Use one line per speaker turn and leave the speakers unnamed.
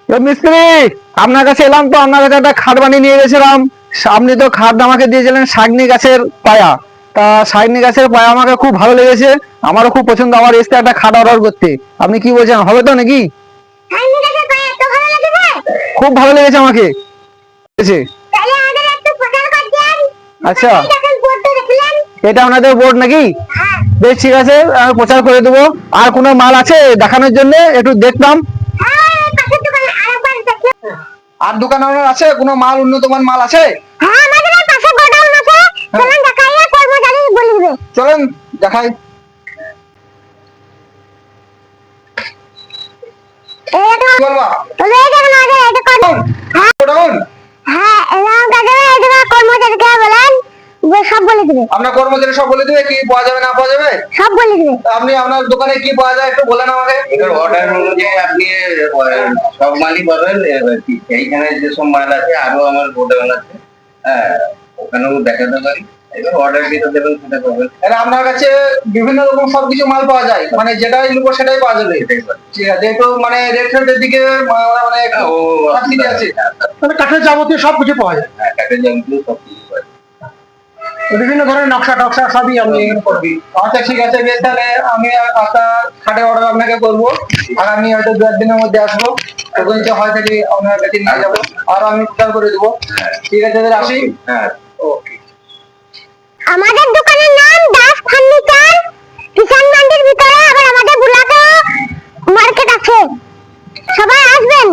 মিস্ত্রি, আপনার কাছে এলাম তো, আপনার কাছে একটা খাট বানিয়ে নিয়ে গেছিলাম। আপনি তো খাট আমাকে দিয়েছিলেন শাগনি গাছের পায়া। তা শাগনি গাছের পায়া আমাকে খুব ভালো লেগেছে, আমারও খুব পছন্দ। আমার এসে একটা খাট অর্ডার করতে, আপনি কি বলছেন, হবে তো নাকি? খুব ভালো লেগেছে আমাকে। আচ্ছা, এটা আপনাদের বোর্ড নাকি? বেশ, ঠিক আছে, আমি প্রচার করে দেবো। আর কোনো মাল আছে দেখানোর জন্য? একটু দেখতাম। আর দোকান আপনার আছে কোনো মাল, উন্নত মাল আছে? চলেন দেখাই। বলবা আপনার কর্মচারী সব বলে দিবে কি পাওয়া যাবে না পাওয়া যাবে, সব বলে দিবে। আপনি আপনার দোকানে কি পাওয়া যায় একটু বলেন আমাকে। অর্ডার অনুযায়ী আপনি সব মালই পাবেন। এইখানে যেসব মাল আছে আরো আমার গোডাউন আছে, হ্যাঁ, ওখানেও দেখাতে পারি। এবার অর্ডার যেটা দেবেন সেটা পাবেন। আপনার কাছে বিভিন্ন রকম সবকিছু মাল পাওয়া যায়, মানে যেটাই নেবো সেটাই পাওয়া যাবে। ঠিক আছে, একটু মানে রেট ফেটের দিকে মানে আছে, মানে কাঠের যাবতীয় সবকিছু পাওয়া যায়। হ্যাঁ, কাঠের যাবতীয় সবকিছু পাওয়া যায়। বিভিন্ন ধরনের নকশা টকশা সবই আমি করবি। আচ্ছা ঠিক আছে, বেশ, তাহলে আমি আপনার খাটে অর্ডার আপনাকে করবো। আর আমি হয়তো 2 দিনের মধ্যে আসবো, তখন হয় থেকে আপনার কাছে নিয়ে যাবো, আর আমি প্রচার করে দেবো। ঠিক আছে, আসি। হ্যাঁ, ওকে।
আমাদের দোকানের নাম দাস ফার্নিচার, কিষান মান্ডির ভিতরে। আবার আমাদের বুলাতে মার্কেট আছে, সবাই আসবেন।